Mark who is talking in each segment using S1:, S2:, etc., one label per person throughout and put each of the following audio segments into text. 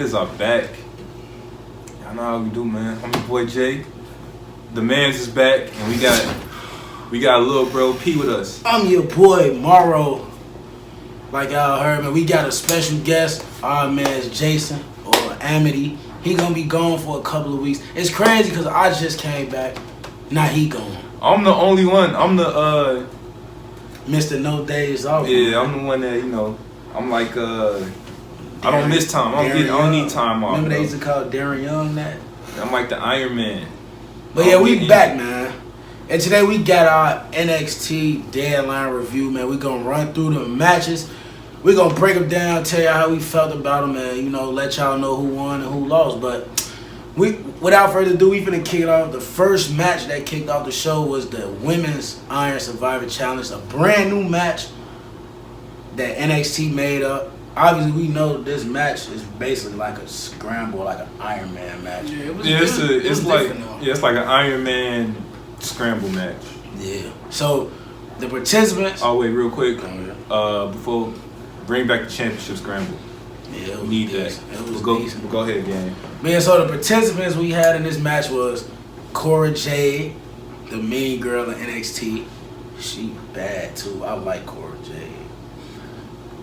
S1: Heavyhitters are back. Y'all know how we do, man. I'm your boy Jay. The man's is back, and we got a little bro P with us.
S2: I'm your boy Morrow. Like y'all heard, man, we got a special guest. Our man's Jason or Amity. He gonna be gone for a couple of weeks. It's crazy because I just came back. Now he gone.
S1: I'm the only one. I'm the
S2: Mr. No Days Off.
S1: Yeah, I'm the one that I'm like I don't miss time. I don't need time off.
S2: Remember they used to call Deadl1ne that?
S1: I'm like the Iron Man.
S2: But yeah, we back, man. And today we got our NXT Deadl1ne review, man. We gonna run through the matches. We gonna break them down, tell y'all how we felt about them, and let y'all know who won and who lost. But without further ado, we finna kick it off. The first match that kicked off the show was the Women's Iron Survivor Challenge, a brand new match that NXT made up. Obviously, we know this match is basically like a scramble, like an Iron Man match.
S1: Yeah, it's like an Iron Man scramble match.
S2: Yeah. So the participants.
S1: Oh wait, real quick. Before bring back the championship scramble.
S2: Yeah,
S1: we need that. We'll go ahead, gang.
S2: Man, so the participants we had in this match was Cora Jade, the mean girl in NXT. She bad too. I like Cora Jade.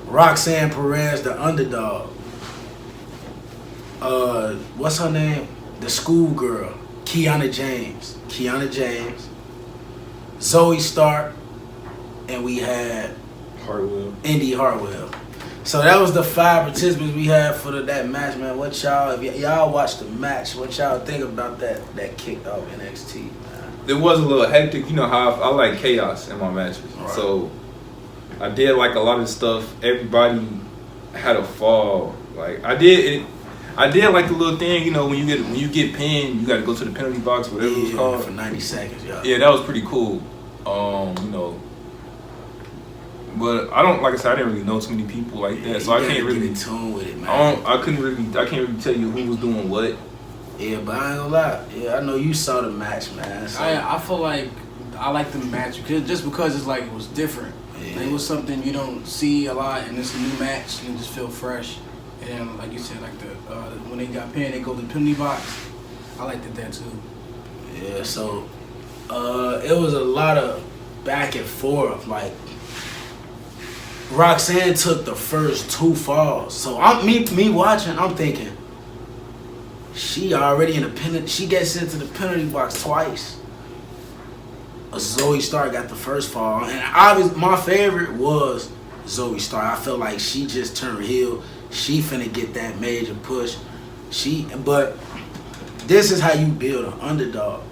S2: Roxanne Perez, the underdog. What's her name? The schoolgirl. Kiana James. Zoe Stark. And we had Indy Hartwell. So that was the 5 participants we had for that match, man. What y'all, if y'all watched the match, what y'all think about that kicked off NXT, man?
S1: It was a little hectic. You know how I like chaos in my matches. Right. So I did like a lot of stuff. Everybody had a fall. Like I did like the little thing. When you get pinned, you got to go to the penalty box, whatever it was called,
S2: for 90 seconds.
S1: Yeah, that was pretty cool. But I didn't really know too many people like that, so I can't really
S2: get in tune with it, man.
S1: I can't really tell you who was doing what.
S2: Yeah, but I ain't gonna lie. Yeah, I know you saw the match, man. So.
S3: I feel like I like the match because it's like it was different.
S2: Yeah.
S3: Like, it was something you don't see a lot, and it's a new match, and it just feel fresh. And then, like you said, like when they got pinned, they go to the penalty box. I liked that too.
S2: Yeah, so it was a lot of back and forth. Like Roxanne took the first 2 falls. So me watching, I'm thinking she already in the penalty. She gets into the penalty box twice. Zoe Stark got the first fall, and obviously my favorite was Zoe Stark. I felt like she just turned heel. She finna get that major push. But this is how you build an underdog.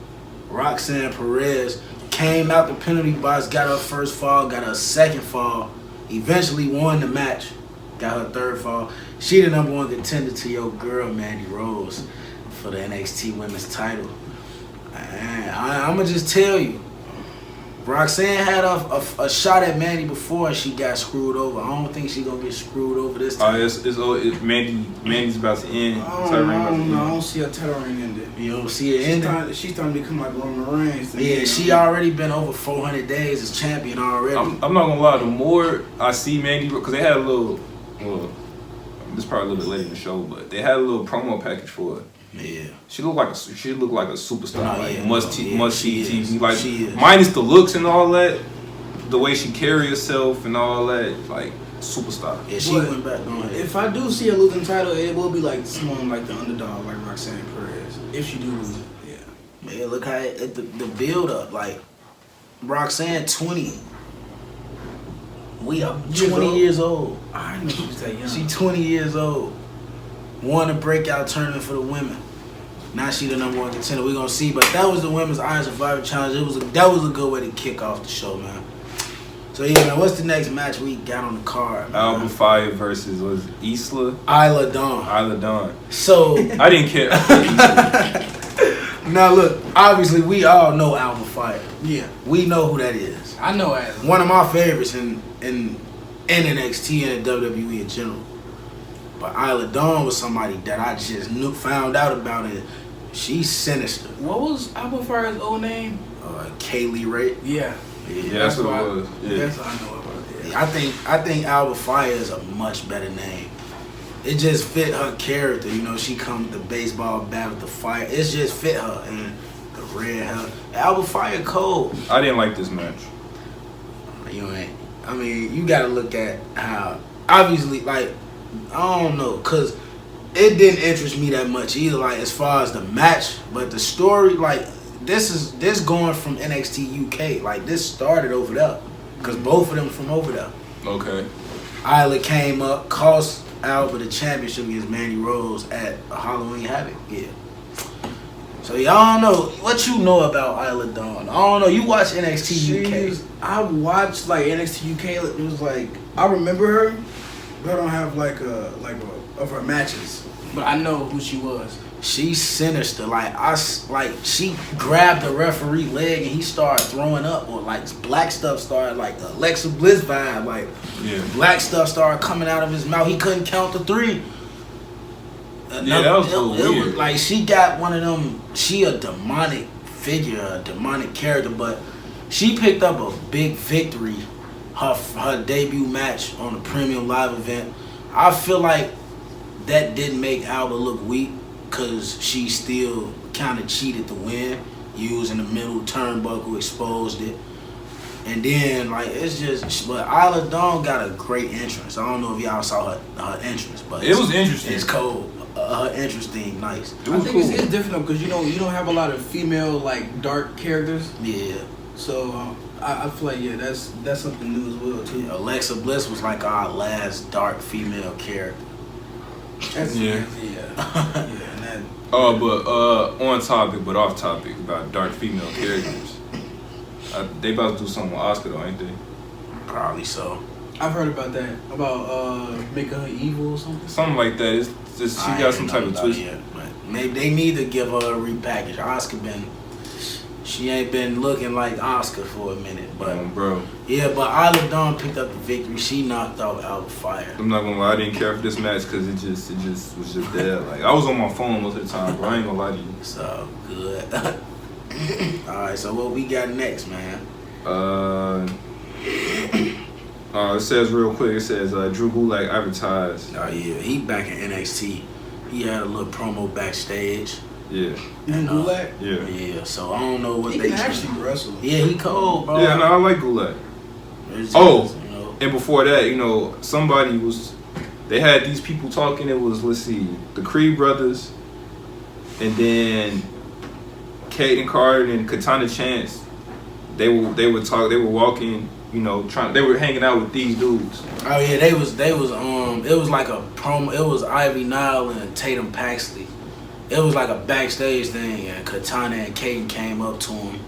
S2: Roxanne Perez came out the penalty box, got her first fall, got her second fall, eventually won the match, got her third fall. She the #1 contender to your girl Mandy Rose for the NXT Women's title. And I'ma just tell you, Roxanne had a shot at Mandy before and she got screwed over. I don't think she's gonna get screwed over this time.
S1: Mandy's about to end.
S3: I don't see a title reign ended.
S2: You don't see it ending?
S3: She's starting to become like Roman Reigns.
S2: Yeah, she already been over 400 days as champion already.
S1: I'm not gonna lie, the more I see Mandy, because they had a little, this is probably a little bit later in the show, but they had a little promo package for it.
S2: Yeah,
S1: she looked like a superstar, must see TV. Like
S2: she is.
S1: Minus the looks and all that, the way she carry herself and all that, like superstar.
S2: Yeah, she went back. Go ahead.
S3: If I do see a losing title, it will be like someone like the underdog, like Roxanne Perez. If she do lose it, yeah.
S2: Man, look how the build up. Like Roxanne 20. We are 20 years old.
S3: I didn't know she was that young.
S2: She 20 years old. Won a breakout tournament for the women. Now she the #1 contender. We're gonna see, but that was the Women's Iron Survivor Challenge. That was a good way to kick off the show, man. So yeah, man, what's the next match we got on the card?
S1: Alba Fire versus Isla Dawn.
S2: So
S1: I didn't care.
S2: Now look, obviously we all know Alba Fire.
S3: Yeah,
S2: we know who that is.
S3: I know Asla.
S2: One of my favorites in NXT and WWE in general. But Isla Dawn was somebody that I just found out about it. She's sinister.
S3: What was Alba Fire's old name?
S2: Kaylee Ray.
S3: Yeah,
S1: that's what it was. Yeah.
S3: That's what I know about it.
S2: Yeah, I think Alba Fire is a much better name. it just fit her character. You know, she come with the baseball bat with the fire. It just fit her and the red hair. Alba Fire cold.
S1: I didn't like this match.
S2: You ain't. I mean, you gotta look at how obviously like I don't know, cause it didn't interest me that much either. Like as far as the match, but the story, like this going from NXT UK. Like this started over there, cause both of them from over there.
S1: Okay.
S2: Isla came up, cost Alba the championship against Mandy Rose at Halloween Havoc. Yeah. So y'all don't know what you know about Isla Dawn. I don't know. You watch NXT UK.
S3: I watched like NXT UK. It was like I remember her, but I don't have like of her matches. But I know who she was.
S2: She's sinister. She grabbed the referee leg and he started throwing up, or like black stuff started, like Alexa Bliss vibe, like black stuff started coming out of his mouth. He couldn't count to 3.
S1: That was so weird.
S2: It was like she got one of them. She a demonic figure, a demonic character, but she picked up a big victory. Her debut match on the premium live event. I feel like that didn't make Alba look weak, because she still kind of cheated to win, using the middle turnbuckle, exposed it. And then, like, it's just, but Isla Dawn got a great entrance. I don't know if y'all saw her entrance, but
S1: it was interesting.
S2: It's cold. Her interesting, nice.
S3: I think it's different because you don't have a lot of female like dark characters.
S2: Yeah.
S3: So I feel like that's something new as well too.
S2: Yeah, Alexa Bliss was like our last dark female character.
S3: Yeah.
S1: But on topic, but off topic about dark female characters. They about to do something with Oscar though, ain't they?
S2: Probably so.
S3: I've heard about that. About making her evil or something.
S1: Something like that. It's just she got some type of twist.
S2: Yet, but maybe they need to give her a repackage. She ain't been looking like Oscar for a minute, but
S1: bro.
S2: Yeah, but Isla Dawn picked up the victory. She knocked out Alba Fire.
S1: I'm not gonna lie, I didn't care for this match because it just was just there. Like I was on my phone most of the time, bro. I ain't gonna lie to you.
S2: So good. All right, so what we got next, man?
S1: It says real quick. It says Drew Gulak advertised.
S2: Oh yeah, he back in NXT. He had a little promo backstage.
S1: Yeah.
S2: And
S3: Gulak?
S1: Yeah.
S2: Yeah. So I don't know what
S3: he
S2: they
S3: can actually wrestle.
S2: Yeah, he cold, bro.
S1: Yeah, no, I like Gulak.
S2: Just, you know.
S1: And before that, you know, they had these people talking. It was, let's see, the Creed brothers, and then Caden Carter and Katana Chance. They were walking. You know, they were hanging out with these dudes.
S2: Oh yeah, they was it was like a promo. It was Ivy Nile and Tatum Paxley. It was like a backstage thing, and Katana and Caden came up to him,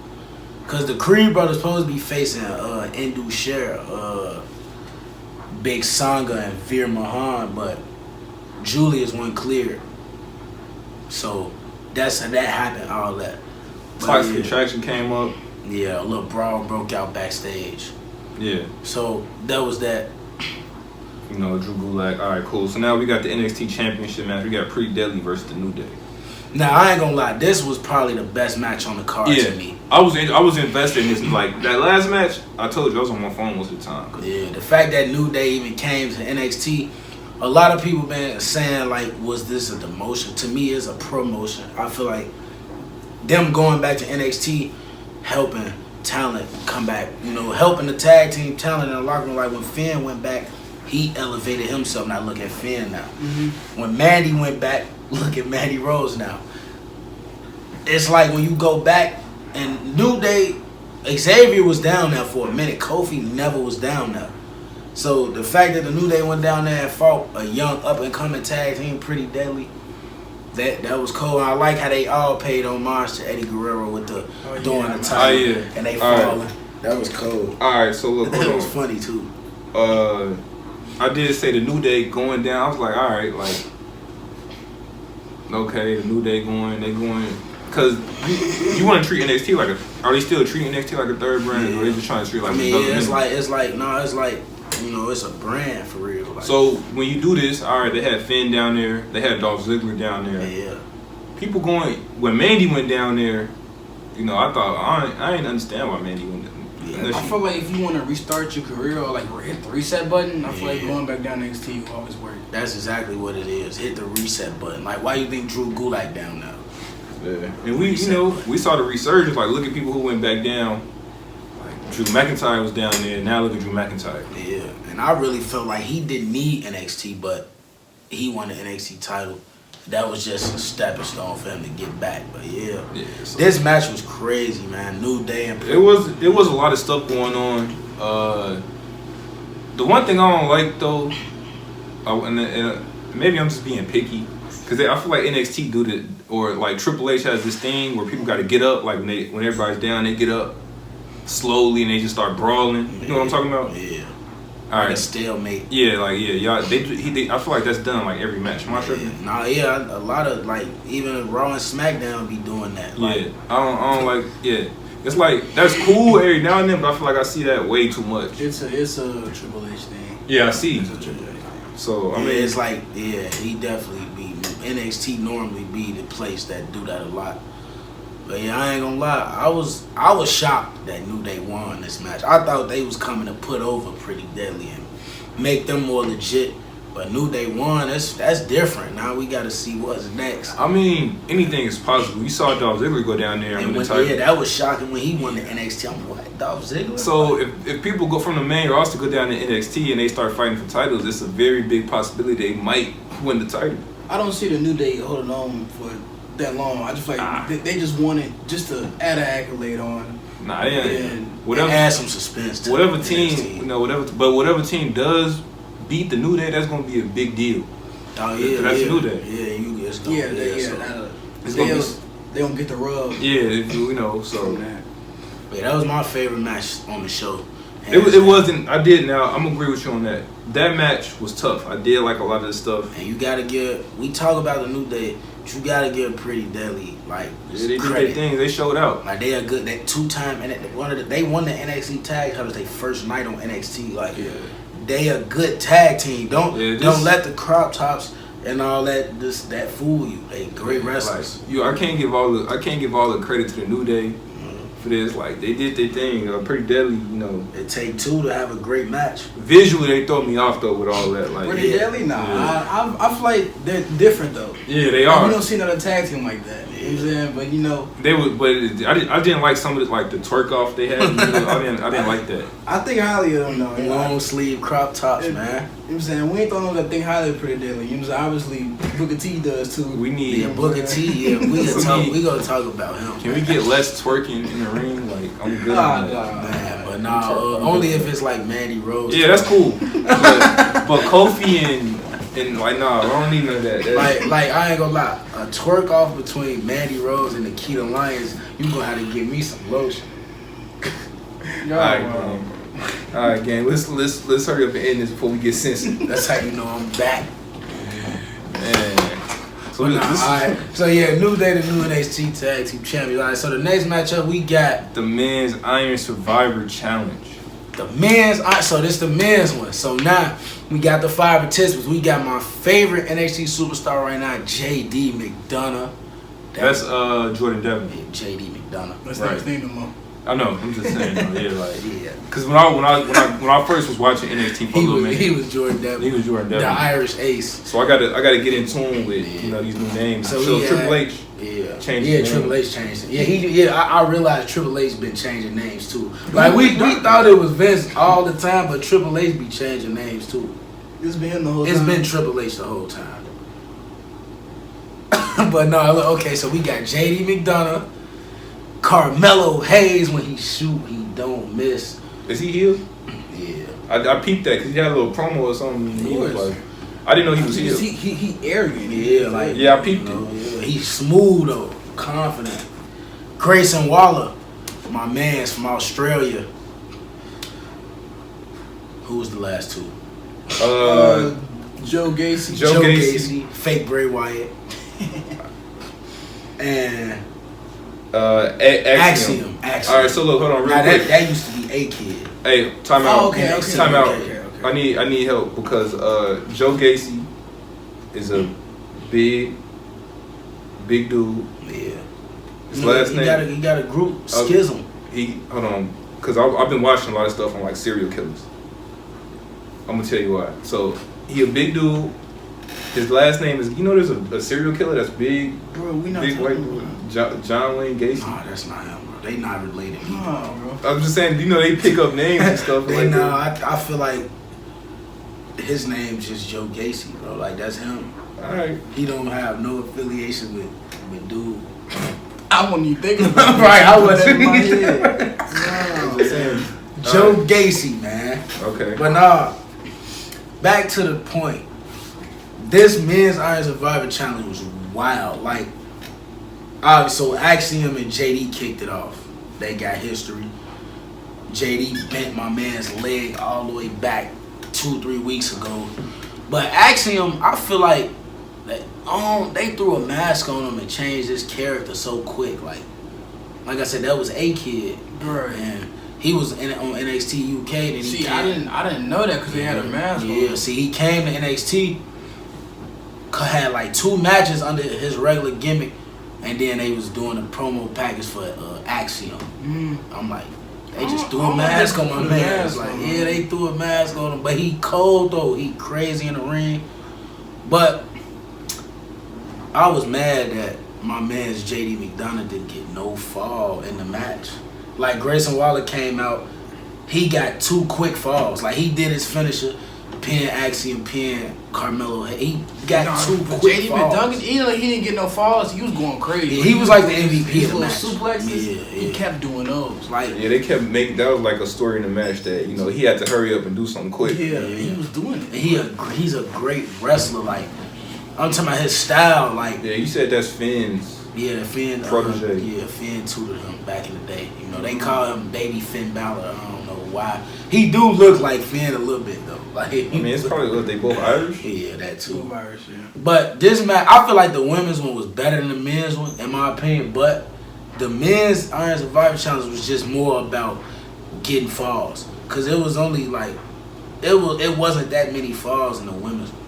S2: cause the Creed brothers supposed to be facing Indu Sher, Big Sangha and Veer Mahan, but Julius wasn't cleared. So that happened. All that.
S1: Toxic Attraction came up.
S2: Yeah, a little brawl broke out backstage.
S1: Yeah.
S2: So that was that.
S1: You know, Drew Gulak. All right, cool. So now we got the NXT Championship match. We got Pretty Deadly versus the New Day.
S2: Now I ain't gonna lie, this was probably the best match on the card to me.
S1: I was invested in this. Like that last match, I told you I was on my phone most of the time.
S2: Yeah, the fact that New Day even came to NXT, a lot of people been saying like, was this a demotion? To me, it's a promotion. I feel like them going back to NXT, helping talent come back. You know, helping the tag team talent in the locker room. Like when Finn went back, he elevated himself. Now look at Finn now. Mm-hmm. When Mandy went back, look at Mandy Rose now. It's like when you go back and New Day, Xavier was down there for a minute. Kofi never was down there. So the fact that the New Day went down there and fought a young up and coming tag team, Pretty Deadly, that was cool. I like how they all paid homage to Eddie Guerrero with the doing the title and they falling. Right. That was cool.
S1: All right, so look,
S2: that was funny too.
S1: I did say the New Day going down. I was like, all right, like, okay, the New Day going, because you want to treat NXT like are they still treating NXT like a third brand, or are they just trying to treat it like
S2: it's like you know, it's a brand for real. Like,
S1: so when you do this, all right, they had Finn down there, they had Dolph Ziggler down there.
S2: Yeah.
S1: People going when Mandy went down there, you know, I thought I didn't understand why Mandy went.
S2: Yeah,
S3: I feel like if you want to restart your career or like hit the reset button, I feel like going back down to NXT will always work.
S2: That's exactly what it is. Hit the reset button. Like, why you think Drew Gulak down now?
S1: Yeah, and we saw the resurgence. Like, look at people who went back down. Like Drew McIntyre was down there. Now look at Drew McIntyre.
S2: Yeah, and I really felt like he didn't need NXT, but he won the NXT title. That was just a stepping stone for him to get back. But so this match was crazy, man. New Day and
S1: it was a lot of stuff going on. The one thing I don't like though, and maybe I'm just being picky, because I feel like NXT do that, or like Triple H has this thing where people got to get up. Like when everybody's down, they get up slowly and they just start brawling. You know what I'm talking about?
S2: Yeah.
S1: All right.
S2: A stalemate.
S1: Yeah, y'all. I feel like that's done like every match. Am I tripping?
S2: Nah, a lot of like even Raw and SmackDown be doing that. Like,
S1: I don't like. Yeah, it's like that's cool every now and then, but I feel like I see that way too much.
S3: It's a Triple H thing.
S1: Yeah, I see.
S3: It's a Triple H thing.
S1: So I mean,
S2: it's like he definitely be NXT normally be the place that do that a lot. But yeah, I ain't gonna lie, I was shocked that New Day won this match. I thought they was coming to put over Pretty Deadly and make them more legit. But New Day won. That's different. Now we got to see what's next.
S1: I mean, anything is possible. You saw Dolph Ziggler go down there and win the title.
S2: Yeah, that was shocking when he won the NXT. I'm like, Dolph Ziggler.
S1: So if people go from the main roster go down to NXT and they start fighting for titles, it's a very big possibility they might win the title.
S3: I don't see the New Day holding on for that long. I just feel like they just want it just to add an accolade on.
S1: Nah,
S2: whatever. Add some suspense to
S1: whatever team, whatever team does beat the New Day, that's gonna be a big deal.
S2: Oh yeah,
S1: that's
S2: the
S1: New Day.
S2: Yeah, it's gonna
S3: they don't get the rub.
S1: Yeah, so.
S2: Yeah, that was my favorite match on the show.
S1: It wasn't. I did. Now I'm agree with you on that. That match was tough. I did like a lot of the stuff.
S2: And you gotta give. We talk about the New Day. But you gotta give Pretty Deadly they
S1: did their thing. They showed out.
S2: Like they are good. That 2-time and they won the NXT tag titles their first night on NXT. Like they a good tag team. Don't let the crop tops and all that fool you. They great wrestlers.
S1: Like, I can't give all the credit to the New Day. For this, like they did their thing, Pretty Deadly,
S2: It take two to have a great match.
S1: Visually, they throw me off though with all that. Like
S3: Pretty Deadly, nah. Yeah. I feel like they're different though.
S1: Yeah, they are.
S3: You don't see another tag team like that. You know what I'm saying? But
S1: they would. But I didn't like some of it, like the twerk off they had. I didn't like that.
S3: I think highly of them though.
S2: Long sleeve crop tops, man.
S3: You know what I'm saying? We ain't throwing them that thing highly of Pretty Deadly. You know what I'm saying? Obviously, Booker T does too.
S1: We need
S2: Booker T. Yeah, we gonna talk about him.
S1: Can we get less twerking in the ring? Like I'm good on that.
S2: Man, but only if it's like Mandy Rose.
S1: Yeah, that's cool. but Kofi and like I don't need none of that.
S2: Like I ain't gonna lie, a twerk off between Mandy Rose and Nikita Lyons, you gonna have to give me some lotion.
S1: All right, gang. Let's hurry up and end this before we get censored.
S2: That's how you know I'm back.
S1: Man.
S2: So yeah, New Day, the new NXT Tag Team Champions. All right, so the next matchup we got
S1: the Men's Iron Survivor Challenge.
S2: So this the men's one. So now we got the 5 participants. We got my favorite NXT superstar right now, JD McDonough.
S1: That's Jordan Devlin.
S2: Yeah, JD McDonough.
S3: That's not his name no more.
S1: I know. I'm just saying. Because when I first was watching NXT for a little minute,
S2: he was Jordan Devlin.
S1: He was Jordan Devlin,
S2: the Irish ace.
S1: So I gotta get in tune with these new names. So Triple H.
S2: Triple H changed it. Yeah, I realized Triple H been changing names too. Like we thought it was Vince all the time, but Triple H be changing names too.
S3: It's been him the whole time.
S2: It's been Triple H the whole time. But no, okay, so we got JD McDonough, Carmelo Hayes. When he shoot, he don't miss.
S1: Is he healed?
S2: Yeah.
S1: I peeped that because he had a little promo or something. He was like, I didn't know he was healed.
S3: He arrogant.
S1: I peeped it.
S2: Yeah, he's smooth though, confident. Grayson Waller, my man's from Australia. Who was the last two?
S3: Joe Gacy.
S2: Joe Gacy. Fake Bray Wyatt. And Axiom.
S1: All right, so look, hold on, real quick.
S2: That used to be a kid.
S1: Hey, time out.
S3: Okay.
S1: Time out.
S3: Okay.
S1: I need help because Joe Gacy is a big dude.
S2: Yeah.
S1: His last name.
S2: He got a group schism.
S1: Hold on. because I've been watching a lot of stuff on like serial killers. I'm gonna tell you why. So he a big dude. His last name is, there's a serial killer that's big.
S3: Bro, we not
S1: big white dude. John Wayne Gacy.
S2: Nah, that's not him, bro. They not related.
S3: Nah, bro.
S1: I'm just saying, they pick up names and stuff like that.
S2: I feel like his name's just Joe Gacy, bro. Like, that's him.
S1: Alright.
S2: He don't have no affiliation with dude.
S3: I wasn't even thinking about
S2: Right, I wasn't
S3: in my
S2: either.
S3: head.
S1: I'm just saying.
S2: Joe Gacy, man.
S1: Okay.
S2: But nah, back to the point. This men's Iron Survivor Challenge was wild. Like, so Axiom and JD kicked it off. They got history. JD bent my man's leg all the way back 2-3 weeks ago. But Axiom, I feel like they threw a mask on him and changed his character so quick. Like I said, that was a kid,
S3: Right.
S2: and he was on NXT UK. And
S3: See, I didn't know that because they had a mask on.
S2: Yeah, see, he came to NXT, had like 2 matches under his regular gimmick, and then they was doing a promo package for Axiom. I'm like, they just threw a mask on my man. It's like, yeah, they threw a mask on him, but he cold though. He crazy in the ring. But I was mad that my man's JD McDonough didn't get no fall in the match. Like, Grayson Waller came out, he got 2 quick falls. Like, he did his finisher, pin Axiom, pin Carmelo. He got 2 quick
S3: JD
S2: falls.
S3: McDonough, he didn't get no falls. He was going crazy.
S2: Yeah, he was like the MVP
S3: His
S2: of the
S3: little
S2: match.
S3: suplexes,
S2: Yeah.
S3: he kept doing those.
S2: Like,
S1: Yeah, they kept making, that was like a story in the match that, he had to hurry up and do something quick.
S3: Yeah, he was doing it.
S2: he's a great wrestler. Like, I'm talking about his style. Like,
S1: Yeah, you said that's Finn's.
S2: yeah, Finn.
S1: Protege.
S2: Finn tutored him back in the day. They call him Baby Finn Balor. I don't know why. He do look like Finn a little bit though. Like,
S1: It's probably they both Irish.
S2: Yeah, that too.
S3: Virus, yeah.
S2: But this match, I feel like the women's one was better than the men's one, in my opinion. But the men's Iron Survivor Challenge was just more about getting falls, cause it was only like it wasn't that many falls in the women's one.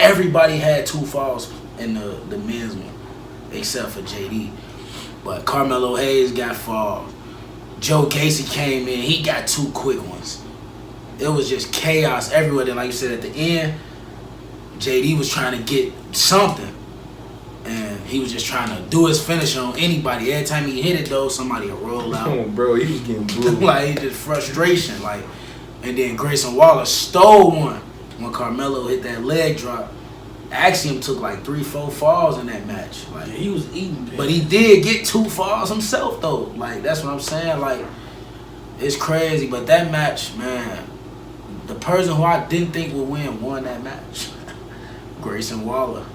S2: Everybody had 2 falls in the men's one, except for JD. But Carmelo Hayes got falls. Joe Gacy came in, he got 2 quick ones. It was just chaos everywhere. Then, like you said, at the end, JD was trying to get something, and he was just trying to do his finish on anybody. Every time he hit it, though, somebody would roll out.
S1: Come on, bro, he was getting blue.
S2: Like, just frustration. Like, and then Grayson Waller stole one when Carmelo hit that leg drop. Axiom took like 3-4 falls in that match. Like,
S3: Yeah, he was eating.
S2: but he did get 2 falls himself though. Like, that's what I'm saying. Like, it's crazy. But that match, man, the person who I didn't think would win won that match. Grayson Waller.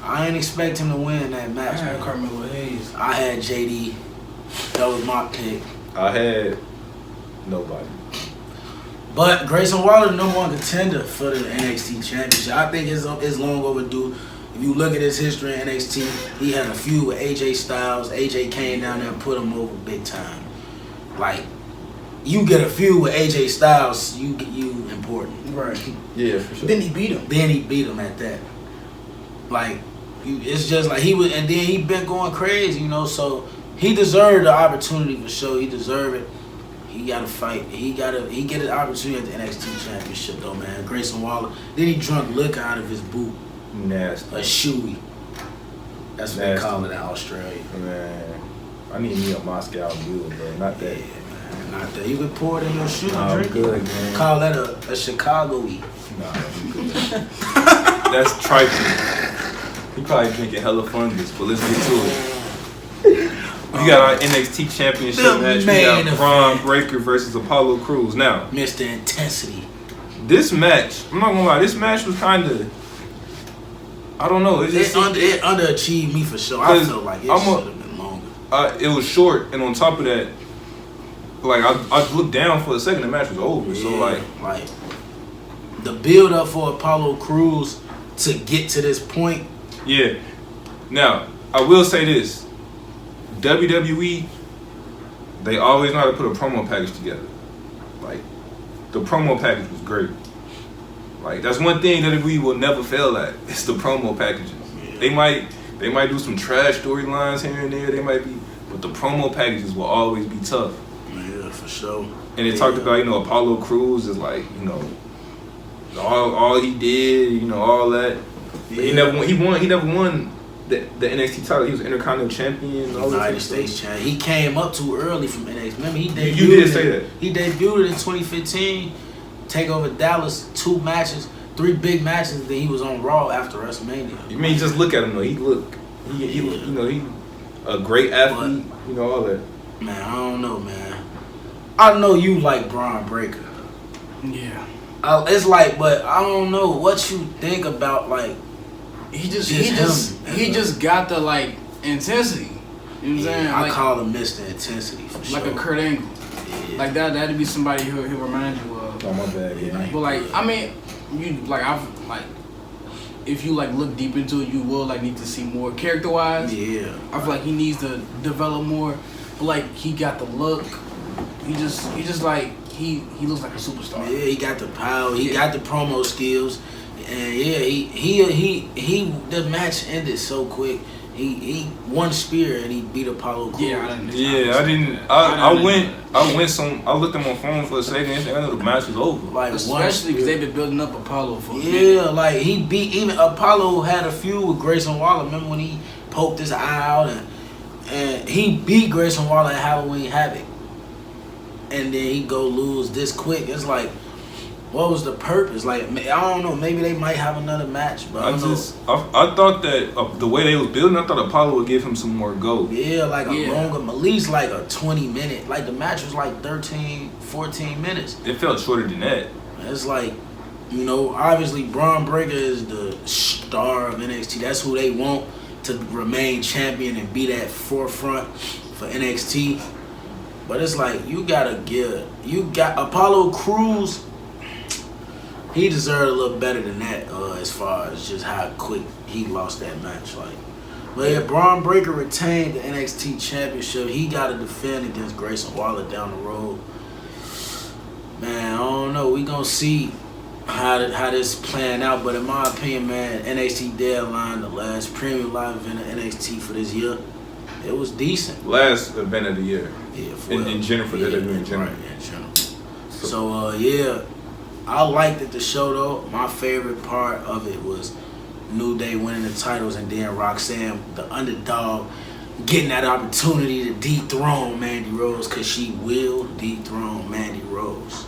S2: I ain't expect him to win that
S3: I
S2: match.
S3: had
S2: man.
S3: Carmelo Hayes.
S2: I had JD. That was my pick.
S1: I had nobody.
S2: But Grayson Waller, the number 1 contender for the NXT Championship. I think it's long overdue. If you look at his history in NXT, he had a feud with AJ Styles. AJ came down there and put him over big time. Like, you get a feud with AJ Styles, you important.
S3: Right.
S1: Yeah, for sure.
S3: Then he beat him.
S2: Then he beat him at that. Like, it's just like he was, and then he been going crazy, so he deserved the opportunity for sure. He deserved it. He got to fight. He get an opportunity at the NXT Championship though, man. Grayson Waller. Then he drunk liquor out of his boot.
S1: Nasty.
S2: A shoey. That's what they call it in Australia.
S1: Man, I need me a Moscow Mule, bro. Not that.
S2: Yeah, man. Not that. You could pour it in your shoe and
S1: I'm
S2: drink
S1: good,
S2: it.
S1: man.
S2: Call that a Chicago-y.
S1: Nah, I'm good. That's trifling. He probably drinking hella fungus, but let's get to it. We got our NXT Championship
S2: The
S1: match. We
S2: main
S1: got Braun
S2: event.
S1: Breaker versus Apollo Crews. Now,
S2: Mr. Intensity.
S1: this match, I'm not gonna lie, this match was kind of, I don't know. It just
S2: It underachieved me for sure. I felt like it should have been longer.
S1: it was short, and on top of that, like I looked down for a second, the match was over. So like
S2: the build up for Apollo Crews to get to this point.
S1: yeah. Now I will say this: WWE, they always know how to put a promo package together. Like, the promo package was great. Like, that's one thing that WWE will never fail at. It's the promo packages.
S2: Yeah.
S1: They might do some trash storylines here and there. They might be, but the promo packages will always be tough.
S2: Man, for sure.
S1: And they talked about, Apollo Crews is like, all he did, all that. Yeah. He never won the NXT title. He was Intercontinental Champion.
S2: United States Champion. He came up too early from NXT. Remember, he debuted.
S1: You did say that.
S2: He debuted in 2015. Take over Dallas, 2 matches, 3 big matches. Then he was on Raw after WrestleMania.
S1: You mean just look at him though? He a great athlete. All that.
S2: Man, I don't know, man. I know you like Braun Breaker.
S3: Yeah.
S2: It's like, but I don't know what you think about like.
S3: He just got the like intensity. You know what I'm saying?
S2: I call him Mr. Intensity for sure.
S3: Like a Kurt Angle. Yeah. Like that'd be somebody he'll remind you of.
S1: Oh my bad. Yeah.
S3: But like, I mean, you like if you like look deep into it, you will like need to see more character wise.
S2: Yeah.
S3: I feel like he needs to develop more. But like he got the look. He just like he looks like a superstar.
S2: Yeah, he got the power. He got the promo skills. And yeah, he the match ended so quick. He won spear and he beat Apollo Crews.
S1: I looked at my phone for a second and I know the match was over.
S2: Like
S3: especially because they've been building up Apollo for a minute.
S2: Yeah, like he beat even Apollo had a feud with Grayson Waller. Remember when he poked his eye out and he beat Grayson Waller at Halloween Havoc. And then he go lose this quick. It's like, what was the purpose? Like, I don't know. Maybe they might have another match, but I
S1: thought that the way they was building, I thought Apollo would give him some more go.
S2: Yeah, like a longer, at least like a 20-minute. Like the match was like 13, 14 minutes.
S1: It felt shorter than that.
S2: It's like, obviously Braun Breaker is the star of NXT. That's who they want to remain champion and be that forefront for NXT. But it's like you got Apollo Crews. He deserved a little better than that as far as just how quick he lost that match. But yeah, Braun Breaker retained the NXT Championship. He got to defend against Grayson Waller down the road. Man, I don't know. We gonna see how this playing out. But in my opinion, man, NXT Deadl1ne, the last premium live event of NXT for this year, it was decent.
S1: Last event of the year.
S2: Yeah,
S1: in general for that in general.
S2: Right, in general. So yeah. I liked it, the show though. My favorite part of it was New Day winning the titles and then Roxanne, the underdog, getting that opportunity to dethrone Mandy Rose because she will dethrone Mandy Rose.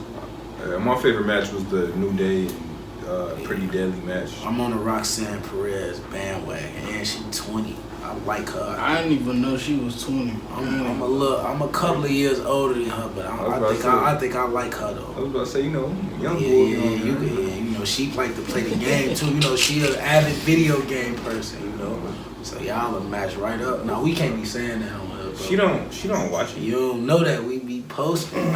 S1: My favorite match was the New Day and Pretty Deadly match.
S2: I'm on the Roxanne Perez bandwagon and she's 20. I like her.
S3: I didn't even know she was 20.
S2: I'm a couple of years older than her, but I think I like her though.
S1: I was about to say, young boy.
S2: Yeah, she like to play the game too. She an avid video game person. So y'all a match right up. No, we can't be saying that on her.
S1: She don't watch it.
S2: You don't know that we be posting.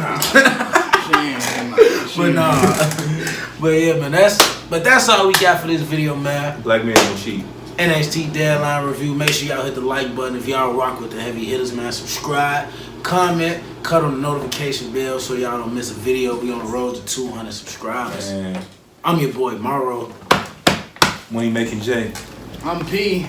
S2: But yeah, man. That's all we got for this video, man.
S1: Black man don't cheat.
S2: NXT Deadl1ne review. Make sure y'all hit the like button if y'all rock with the heavy hitters, man. Subscribe, comment, cut on the notification bell so y'all don't miss a video. We on the road to 200 subscribers. Man. I'm your boy Morrow.
S1: Money Making J.
S3: I'm P.